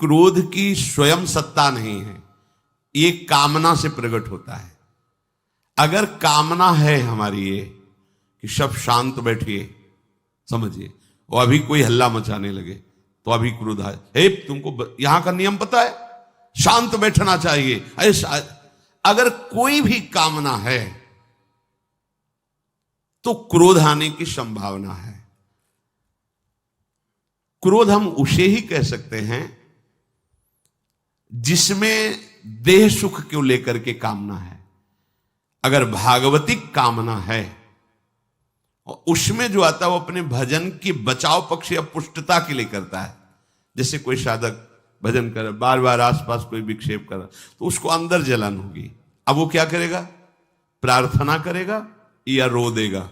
क्रोध की स्वयं सत्ता नहीं है, ये कामना से प्रकट होता है। अगर कामना है हमारी ये कि सब शांत बैठिए, समझिए, और अभी कोई हल्ला मचाने लगे तो अभी क्रोध आए, हे तुमको यहां का नियम पता है, शांत बैठना चाहिए, ऐसा अगर कोई भी कामना है तो क्रोध आने की संभावना है। क्रोध हम उसे ही कह सकते हैं जिसमें देह सुख को लेकर के कामना है। अगर भागवतिक कामना है और उसमें जो आता है वो अपने भजन की बचाव पक्ष या पुष्टता के लिए करता है। जैसे कोई साधक भजन करे, बार बार आसपास कोई विक्षेप कर, तो उसको अंदर जलन होगी। अब वो क्या करेगा, प्रार्थना करेगा या रो देगा?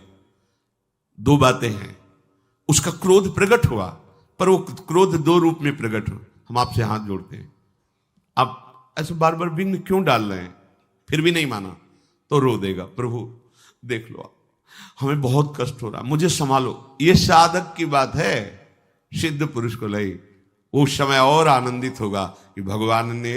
दो बातें हैं। उसका क्रोध प्रकट हुआ, पर वो क्रोध दो रूप में प्रकट हो। हम आपसे हाथ जोड़ते हैं, आप ऐसे बार बार विघ्न क्यों डाल रहे हैं, फिर भी नहीं माना तो रो देगा, प्रभु देख लो हमें बहुत कष्ट हो रहा, मुझे संभालो। ये साधक की बात है, सिद्ध पुरुष को नहीं। उस समय और आनंदित होगा कि भगवान ने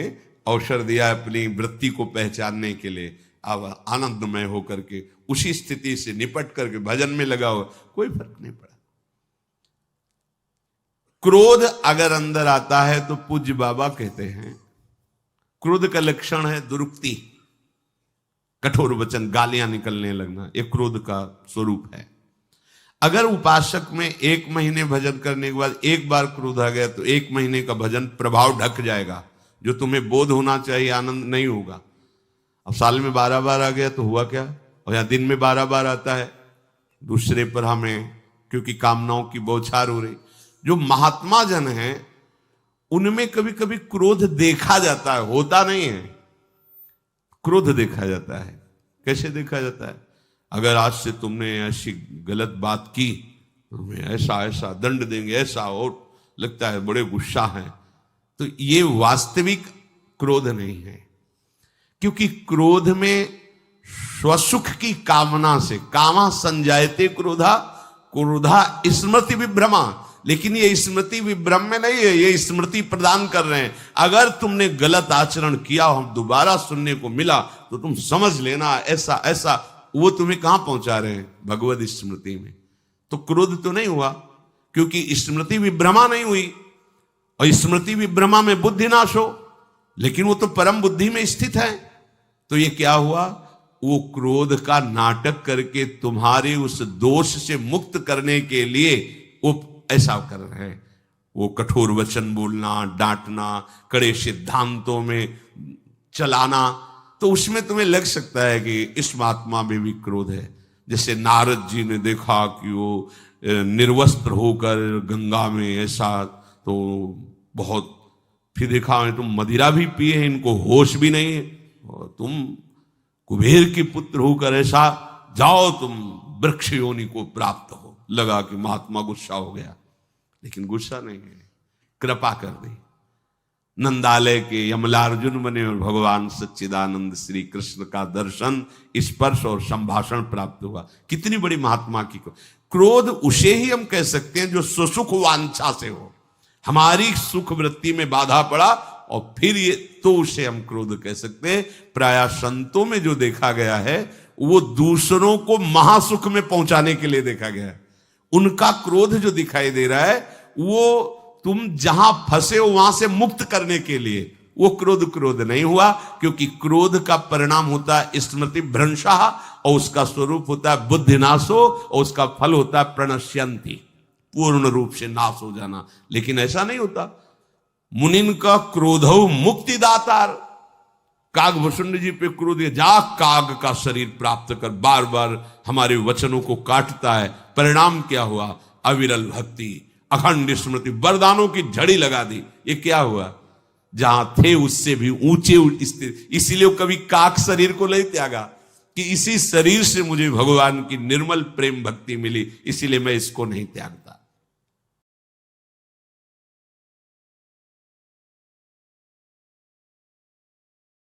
अवसर दिया अपनी वृत्ति को पहचानने के लिए। अब आनंदमय होकर के उसी स्थिति से निपट करके भजन में लगा हो, कोई फर्क नहीं पड़ा। क्रोध अगर अंदर आता है तो पूज्य बाबा कहते हैं क्रोध का लक्षण है दुरुक्ति, कठोर वचन, गालियां निकलने लगना, यह क्रोध का स्वरूप है। अगर उपासक में 1 महीने भजन करने के बाद एक बार क्रोध आ गया तो 1 महीने का भजन प्रभाव ढक जाएगा। जो तुम्हें बोध होना चाहिए आनंद नहीं होगा। अब साल में 12 बार आ गया तो हुआ क्या, और या दिन में 12 बार आता है दूसरे पर हमें, क्योंकि कामनाओं की बौछार हो रही। जो महात्मा जन हैं उनमें कभी कभी क्रोध देखा जाता है, होता नहीं है। क्रोध देखा जाता है। कैसे देखा जाता है? अगर आज से तुमने ऐसी गलत बात की तो हमें ऐसा ऐसा दंड देंगे, ऐसा, और लगता है बड़े गुस्सा हैं। तो ये वास्तविक क्रोध नहीं है, क्योंकि क्रोध में स्वसुख की कामना से, कामा संजायते क्रोधा, क्रोधा स्मृति विभ्रमा। लेकिन ये स्मृति विभ्रम में नहीं है, ये स्मृति प्रदान कर रहे हैं। अगर तुमने गलत आचरण किया, हम दोबारा सुनने को मिला तो तुम समझ लेना ऐसा ऐसा। वो तुम्हें कहां पहुंचा रहे हैं? भगवत स्मृति में। तो क्रोध तो नहीं हुआ, क्योंकि स्मृति विभ्रमा नहीं हुई, और स्मृति विभ्रमा में बुद्धि नाश हो, लेकिन वो तो परम बुद्धि में स्थित है। तो ये क्या हुआ? वो क्रोध का नाटक करके तुम्हारे उस दोष से मुक्त करने के लिए वो ऐसा कर रहे हैं। वो कठोर वचन बोलना, डांटना, कड़े सिद्धांतों में चलाना, तो उसमें तुम्हें लग सकता है कि इस महात्मा में भी क्रोध है। जैसे नारद जी ने देखा कि वो निर्वस्त्र होकर गंगा में ऐसा, तो बहुत, फिर देखा तुम मदिरा भी पिए, इनको होश भी नहीं है, और तुम कुबेर के पुत्र होकर ऐसा, जाओ तुम वृक्ष योनि को प्राप्त हो। लगा कि महात्मा गुस्सा हो गया, लेकिन गुस्सा नहीं है, कृपा कर दी। नंदालय के यमलार्जुन बने और भगवान सच्चिदानंद श्री कृष्ण का दर्शन, स्पर्श और संभाषण प्राप्त हुआ। कितनी बड़ी महात्मा की क्रोध उसे ही हम कह सकते हैं जो सुसुख वांछा से हो। हमारी सुख वृत्ति में बाधा पड़ा और फिर ये, तो उसे हम क्रोध कह सकते हैं। प्रायः संतों में जो देखा गया है वो दूसरों को महासुख में पहुंचाने के लिए देखा गया है। उनका क्रोध जो दिखाई दे रहा है वो तुम जहां फंसे हो वहां से मुक्त करने के लिए। वो क्रोध नहीं हुआ, क्योंकि क्रोध का परिणाम होता है स्मृति भ्रंशा, और उसका स्वरूप होता है बुद्धिनाशो, और उसका फल होता है प्रणश्यंती, पूर्ण रूप से नाश हो जाना। लेकिन ऐसा नहीं होता। मुनिन का क्रोधो मुक्तिदातार, कागभूषण जी पे क्रोध, जा काग का शरीर प्राप्त कर, बार बार हमारे वचनों को काटता है। परिणाम क्या हुआ? अविरल भक्ति, अखंड स्मृति, वरदानों की झड़ी लगा दी। ये क्या हुआ? जहां थे उससे भी ऊंचे स्थिति। इसीलिए कभी काक शरीर को नहीं त्यागा कि इसी शरीर से मुझे भगवान की निर्मल प्रेम भक्ति मिली, इसीलिए मैं इसको नहीं त्यागता।